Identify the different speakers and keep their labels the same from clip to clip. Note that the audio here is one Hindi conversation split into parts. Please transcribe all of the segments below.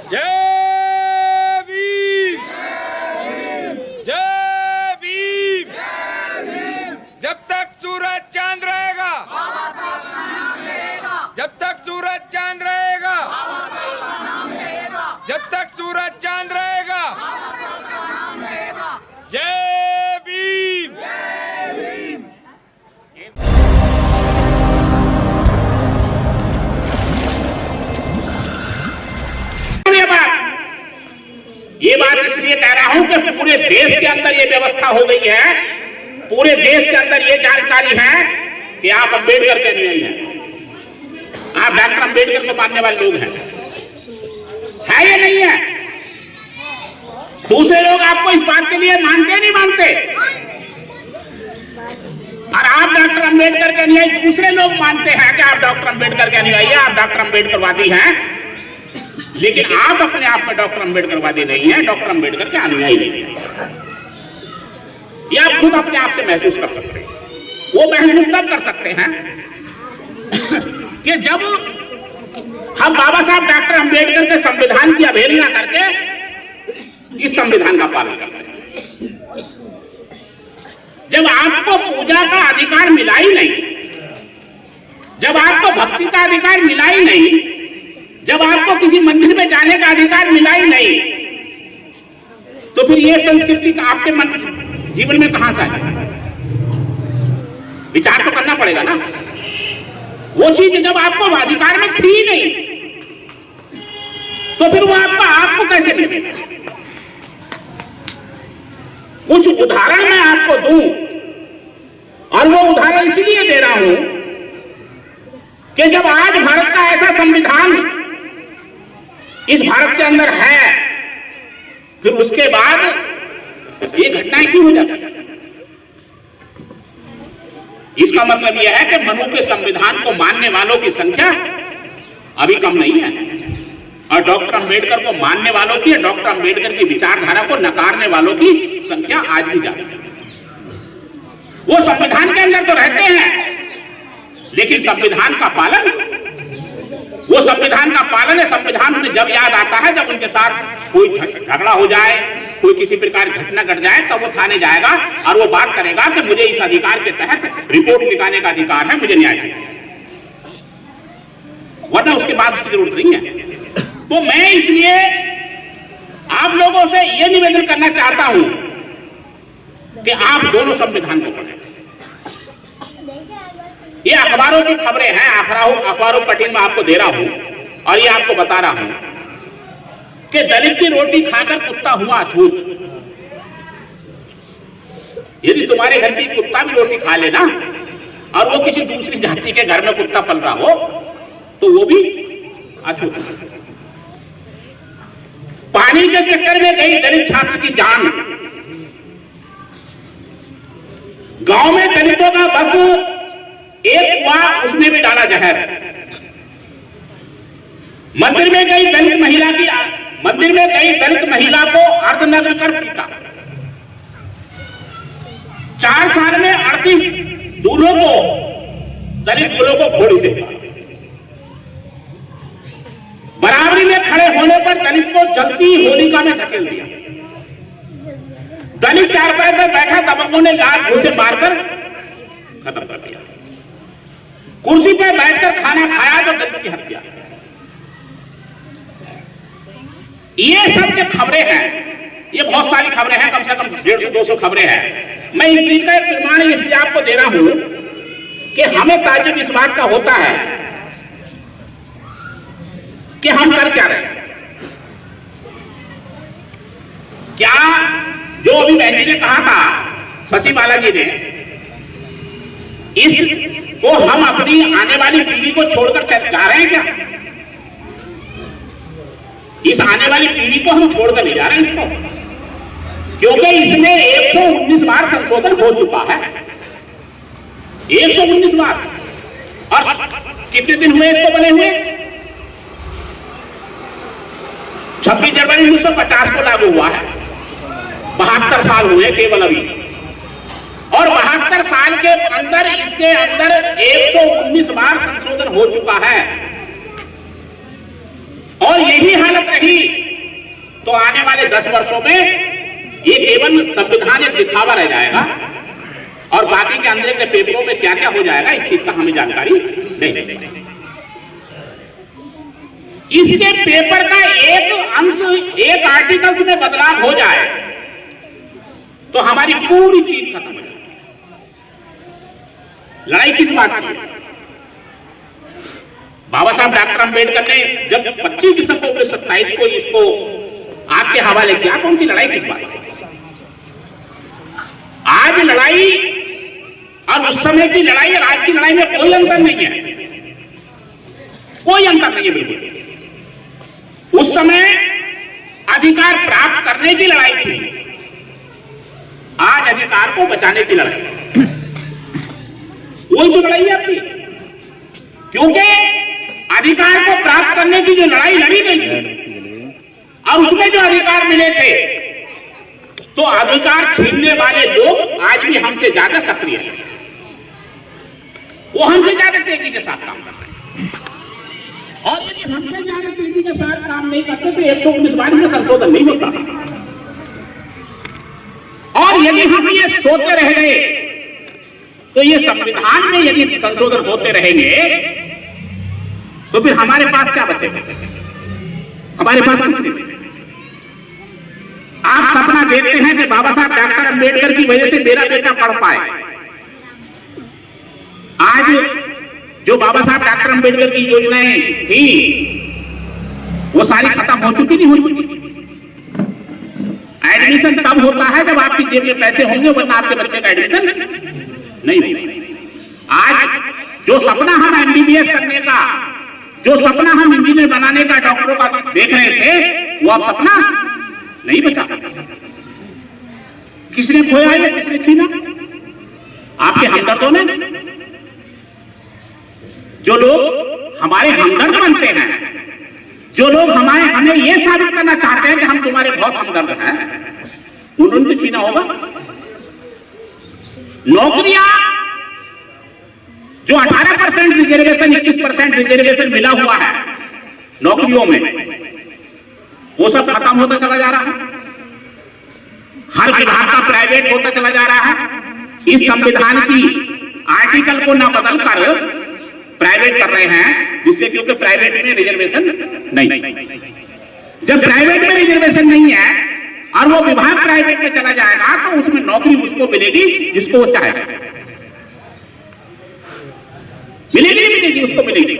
Speaker 1: जय भीम, जय भीम। जब तक सूरज चांद रहेगा, जब तक सूरज चांद रहेगा, जब तक सूरज चांद रहेगा, जय भीम।
Speaker 2: ये बात इसलिए कह रहा हूं कि पूरे देश के अंदर ये व्यवस्था हो गई है, पूरे देश के अंदर ये जानकारी है कि आप अम्बेडकर के अनुयायी हैं, आप डॉक्टर अम्बेडकर को मानने वाले लोग हैं, है या नहीं है? दूसरे लोग आपको इस बात के लिए मानते नहीं मानते, और आप डॉक्टर अम्बेडकर के अनुयायी, दूसरे लोग मानते हैं कि आप डॉक्टर अम्बेडकर के अनुयायी हैं, आप डॉक्टर अम्बेडकरवादी हैं, लेकिन आप अपने आप में डॉक्टर अम्बेडकरवादी नहीं है, डॉक्टर अम्बेडकर के अनुयायी नहीं है। ये आप खुद अपने आप से महसूस कर सकते हैं। वो महसूस तब कर सकते हैं कि जब हम बाबा साहब डॉक्टर अम्बेडकर के संविधान की अवहेलना करके इस संविधान का पालन करते हैं। जब आपको पूजा का अधिकार मिला ही नहीं, जब आपको भक्ति का अधिकार मिला ही नहीं, जब आपको किसी मंदिर में जाने का अधिकार मिला ही नहीं, तो फिर ये संस्कृति का आपके जीवन में कहां से आएगा? विचार तो करना पड़ेगा ना। वो चीज जब आपको अधिकार में थी ही नहीं, तो फिर वो आपको कैसे मिलेगा? कुछ उदाहरण मैं आपको दूं, और वो उदाहरण इसीलिए दे रहा हूं कि जब आज भारत का ऐसा संविधान इस भारत के अंदर है, फिर उसके बाद ये घटनाएं क्यों हो जाती है? इसका मतलब यह है कि मनु के संविधान को मानने वालों की संख्या अभी कम नहीं है, और डॉक्टर अम्बेडकर को मानने वालों की, डॉक्टर अम्बेडकर की विचारधारा को नकारने वालों की संख्या आज भी ज्यादा है। वो संविधान के अंदर तो रहते हैं, लेकिन संविधान का पालन, वो संविधान का पालन है। संविधान उन्हें जब याद आता है जब उनके साथ कोई झगड़ा हो जाए, कोई किसी प्रकार की घटना घट जाए, तब वो थाने जाएगा और वो बात करेगा कि मुझे इस अधिकार के तहत रिपोर्ट लिखाने का अधिकार है, मुझे न्याय चाहिए, वरना उसके बाद उसकी जरूरत नहीं है। तो मैं इसलिए आप लोगों से यह निवेदन करना चाहता हूं कि आप दोनों संविधान को पढ़ें। ये अखबारों की खबरें हैं, अखबारों कटिंग में आपको दे रहा हूं, और ये आपको बता रहा हूं कि दलित की रोटी खाकर कुत्ता हुआ अछूत। यदि तुम्हारे घर की कुत्ता भी रोटी खा लेना, और वो किसी दूसरी जाति के घर में कुत्ता पल रहा हो, तो वो भी अछूत। पानी के चक्कर में गई दलित छात्र की जान। गांव में दलितों का बस एक कुआं, उसने भी डाला जहर। मंदिर में गई दलित महिला को अर्धनग्न कर पीटा। 4 साल में 38 दूल्हों को, दलित दूल्हों को घोड़ी से पीटा। बराबरी में खड़े होने पर दलित को जलती होलिका में धकेल दिया। दलित चारपाई पर बैठा, दबंगों ने लात घूंसे मारकर खत्म कर दिया। कुर्सी पर बैठकर खाना खाया तो दलित की हत्या। ये सब जो खबरें हैं, ये बहुत सारी खबरें हैं, कम से कम 150-200 खबरें हैं। मैं इस चीज का एक प्रमाण इसलिए आपको दे रहा हूं कि हमें ताज्जुब इस बात का होता है कि हम कर क्या रहे हैं। क्या जो अभी बहन जी ने कहा था, शशि बालाजी ने, इसको हम अपनी आने वाली पीढ़ी को छोड़कर जा रहे हैं क्या? इस आने वाली पीढ़ी को हम छोड़कर ले जा रहे हैं इसको, क्योंकि इसमें 119 बार संशोधन हो चुका है। 119 बार। और कितने दिन हुए इसको बने हुए? 26 जनवरी 1950 को लागू हुआ है। 72 साल हुए केवल अभी, और 72 साल के अंदर इसके अंदर 119 बार संशोधन हो चुका है। और यही हालत रही रही तो आने वाले 10 वर्षों में ये केवल संविधान एक दिखावा रह जाएगा और बाकी के अंदर के पेपरों में क्या क्या हो जाएगा इस चीज का हमें जानकारी नहीं। इसके पेपर का एक अंश, एक आर्टिकल्स में बदलाव हो जाए तो हमारी पूरी चीज खत्म हो जाएगी। लड़ाई किस बात की? बाबा साहब डॉक्टर अंबेडकर ने जब 25 दिसंबर 1927 को इसको आपके हवाले किया तो उनकी लड़ाई किस बात की? आज लड़ाई और उस समय की लड़ाई और आज की लड़ाई में कोई अंतर नहीं है, कोई अंतर नहीं है बिल्कुल। उस समय अधिकार प्राप्त करने की लड़ाई थी, आज अधिकार को बचाने की लड़ाई। वही तो लड़ाई है अपनी, क्योंकि अधिकार को प्राप्त करने की जो लड़ाई लड़ी गई थी और उसमें जो अधिकार मिले थे, तो अधिकार छीनने वाले लोग आज भी हमसे ज्यादा सक्रिय हैं, वो हमसे ज्यादा तेजी के साथ काम कर रहे हैं। और यदि हमसे ज्यादा तेजी के साथ काम नहीं करते तो 119 में संशोधन नहीं होता। और यदि हम ये सोते रह गए तो ये संविधान में यदि संशोधन होते रहेंगे तो फिर हमारे पास क्या बचेगा? हमारे पास कुछ नहीं बचेगा। आप सपना देखते हैं कि बाबा साहब डॉक्टर अंबेडकर की वजह से मेरा बेटा पढ़ पाए। आज जो बाबा साहब डॉक्टर अंबेडकर की योजनाएं थी वो सारी खत्म हो चुकी, नहीं हो चुकी? एडमिशन तब होता है जब आपकी जेब में पैसे होंगे, वरना आपके बच्चे का एडमिशन नहीं होगा। आज जो सपना हम एमबीबीएस करने का, जो सपना हम इंजीनियर बनाने का, डॉक्टरों का देख रहे थे, वो अब सपना नहीं बचा। किसने खोया है, किसने छीना? आपके हमदर्दों ने। जो लोग हमारे हमदर्द बनते हैं, जो लोग हमें यह साबित करना चाहते हैं कि हम तुम्हारे बहुत हमदर्द हैं, उन्होंने तो छीना होगा। नौकरियां जो 18% रिजर्वेशन, 21% रिजर्वेशन मिला हुआ है नौकरियों में, वो सब खत्म होता चला जा रहा है। हर विभाग का प्राइवेट होता चला जा रहा है। इस संविधान की आर्टिकल को ना बदल कर प्राइवेट कर रहे हैं, जिससे क्योंकि प्राइवेट में रिजर्वेशन नहीं। जब प्राइवेट में रिजर्वेशन नहीं है और वो विभाग प्राइवेट में चला जाएगा तो उसमें नौकरी उसको मिलेगी जिसको वो चाहेगा। मिलेगी, मिलेगी, उसको मिलेगी।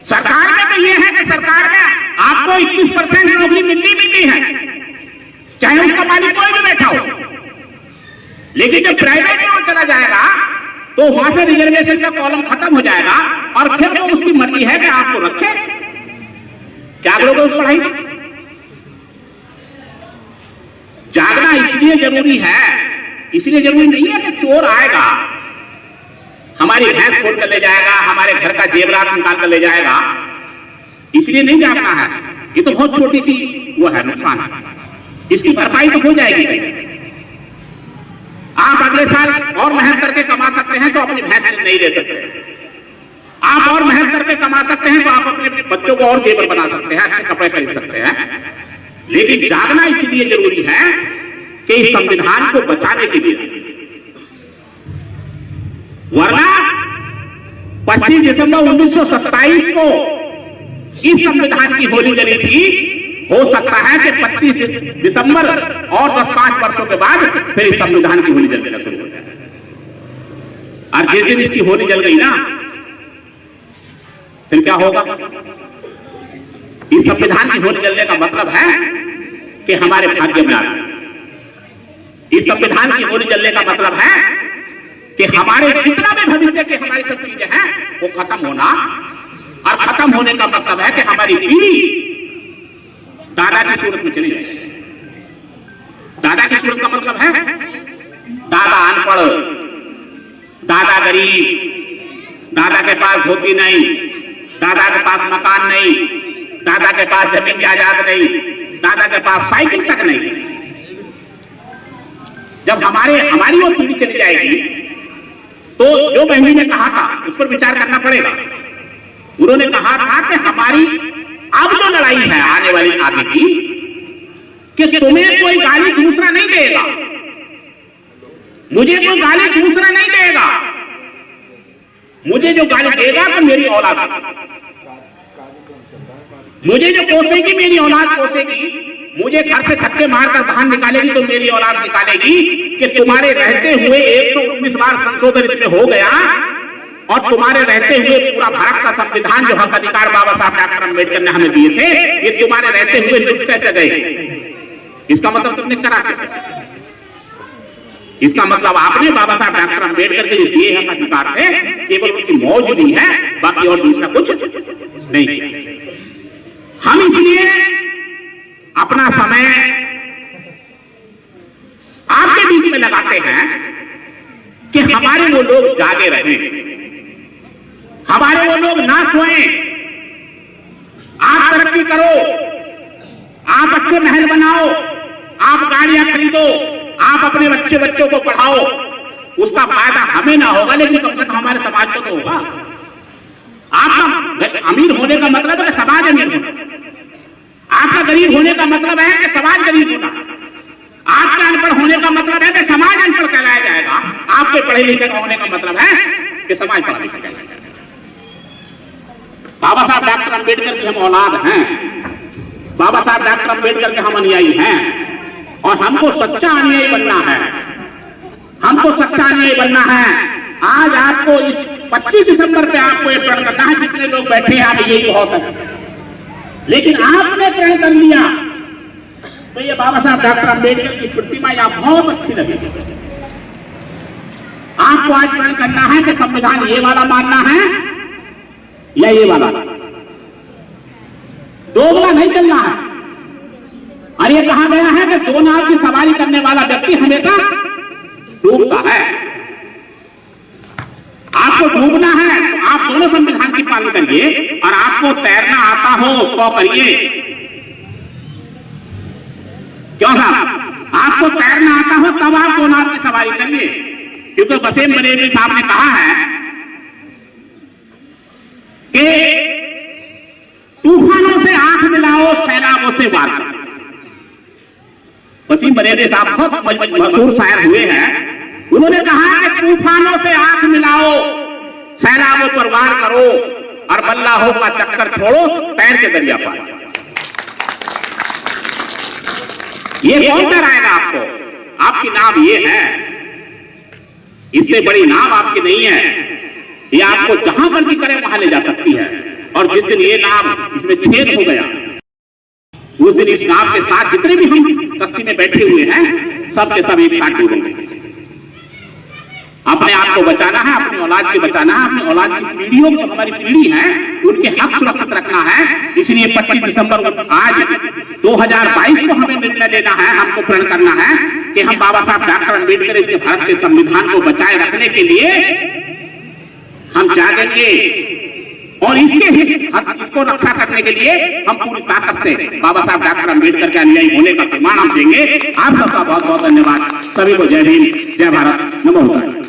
Speaker 2: सरकार में तो ये है कि सरकार में आपको 21% नौकरी मिलनी है, चाहे उसका मालिक कोई भी बैठा हो। लेकिन जब प्राइवेट में वो चला जाएगा तो वहां से रिजर्वेशन का कॉलम खत्म हो जाएगा और फिर वो उसकी मर्जी है कि आपको रखे। क्या करोगे उस पढ़ाई में? जागना इसलिए जरूरी है, इसलिए जरूरी नहीं है कि चोर आएगा हमारी भैंस खोल कर ले जाएगा, हमारे घर का जेवरात निकाल कर ले जाएगा, इसलिए नहीं जागना है। ये तो बहुत छोटी सी वो है, नुकसान है, इसकी भरपाई तो हो जाएगी। आप अगले साल और मेहनत करके कमा सकते हैं तो अपनी भैंस नहीं ले सकते। आप और मेहनत करके कमा सकते हैं तो आप अपने बच्चों को और जेवर बना सकते हैं, अच्छे कपड़े खरीद सकते हैं। लेकिन जागना इसलिए जरूरी है कि इस संविधान को बचाने के लिए, वरना 25 दिसंबर 1927 को इस संविधान की होली जली थी। हो सकता है कि 25 दिसंबर और 10-5 वर्षों के बाद फिर इस संविधान की होली जलना शुरू हो जाए। और जिस दिन इसकी होली जल गई ना, फिर क्या होगा? इस संविधान की होली जलने का मतलब है कि हमारे भाग्य में आ गया। इस संविधान की होली जलने का मतलब है कि हमारे जितना भी भविष्य की हमारी सब चीजें हैं वो खत्म होना, और खत्म होने का मतलब है कि हमारी पीढ़ी दादा की सूरत में चली जाएगी। दादा की सूरत का मतलब है दादा अनपढ़, दादा गरीब, दादा के पास धोती नहीं, दादा के पास मकान नहीं, दादा के पास जमीन जायदाद नहीं, दादा के पास साइकिल तक नहीं। जब हमारी वो पीढ़ी चली जाएगी तो जो बहनी ने कहा था उस पर विचार करना पड़ेगा। उन्होंने कहा था कि हमारी अब जो लड़ाई है आने वाली आगे की, कि तुम्हें कोई गाली दूसरा नहीं देगा, मुझे कोई गाली दूसरा नहीं देगा, मुझे जो गाली देगा तो मेरी औलाद, मुझे जो कोसेगी मेरी औलाद कोसेगी, मुझे घर से धक्के मारकर बाहर निकालेगी तो मेरी औलाद निकालेगी कि तुम्हारे रहते हुए 119 बार संशोधन इसमें हो गया और तुम्हारे रहते हुए पूरा भारत का संविधान जो हक अधिकार बाबा साहब डॉक्टर अम्बेडकर ने हमें दिए थे, ये तुम्हारे रहते हुए लुट कैसे गए? इसका मतलब तुमने करा क्या? इसका मतलब आपने बाबा साहब डॉक्टर अम्बेडकर के जो दिए हक अधिकार थे केवल उनकी मौज ली है, बाकी और दूसरा कुछ नहीं किया। हम इसलिए अपना समय आपके बीच में लगाते हैं कि हमारे वो लोग जागे रहें, हमारे वो लोग ना सोएं। आप तरक्की करो, आप अच्छे महल बनाओ, आप गाड़ियां खरीदो, आप अपने बच्चों को पढ़ाओ, उसका फायदा हमें ना होगा लेकिन कम से कम हमारे समाज को तो होगा। आपका अमीर होने का मतलब है कि समाज अमीर होना, आपका गरीब होने का मतलब है कि समाज गरीब होना, आपका अनपढ़ होने का मतलब है कि समाज अनपढ़ कहलाया जाएगा, आपके पढ़े लिखे होने का मतलब है कि समाज पढ़ा लिखा कहलाया जाएगा। बाबा साहब डॉक्टर अम्बेडकर की हम औलाद हैं, बाबा साहब डॉक्टर अम्बेडकर के हम अनुयायी हैं और हमको सच्चा अनुयायी बनना है, हमको सच्चा अनुयायी बनना है। आज आपको इस 25 दिसंबर पे आपको ये प्रण करना है, जितने लोग बैठे हैं आप यही बहुत है, लेकिन आपने प्रण कर लिया तो ये बाबा साहब डॉक्टर अम्बेडकर की प्रतिमा यहां बहुत अच्छी लगी। आपको आज प्रण करना है कि संविधान ये वाला मानना है या ये वाला, दो वाला नहीं चलना है। और ये कहा गया है कि दो नाव की सवारी करने वाला व्यक्ति हमेशा डूबता है। आपको डूबना है तो आप दोनों संविधान की पालन करिए, और आपको तैरना आता हो तो करिए। क्यों साहब? आपको तैरना आता हो तब आप दो नाव की सवारी करिए, क्योंकि वसीम बरेलवी साहब ने कहा है कि तूफानों से आंख मिलाओ, सैलाबों से वार करो। वसीम बरेलवी साहब बहुत मशहूर शायर हुए हैं, उन्होंने कहा कि तूफानों से आंख मिलाओ, सैलाबों पर वार करो, और बल्लाहों का चक्कर छोड़ो, तैर के दरिया पार। ये कौन कराएगा आपको? आपकी नाव ये है, इससे बड़ी नाव आपकी नहीं है। ये आपको जहां मर्जी करे वहां ले जा सकती है, और जिस दिन ये नाव इसमें छेद हो गया, उस दिन इस नाव के साथ जितने भी हम कश्ती में बैठे हुए हैं सब के सब एक साथ डूबेंगे। अपने आप को बचाना है, अपनी औलाद को बचाना है, अपनी औलाद की पीढ़ियों को, हमारी पीढ़ी है उनके हक सुरक्षित रखना है। इसलिए 25 दिसंबर आज 2022 को हमें निर्णय लेना है, हमको प्रण करना है कि हम बाबा साहब डॉक्टर अम्बेडकर इसके भारत के संविधान को बचाए रखने के लिए हम जागेंगे, और इसको रक्षा करने के लिए हम पूरी ताकत से बाबा साहब डॉक्टर अम्बेडकर के अनुयायी होने का प्रमाण हम देंगे। आप सबका बहुत बहुत धन्यवाद। सभी को जय हिंद, जय भारत, नमो बुद्धाय।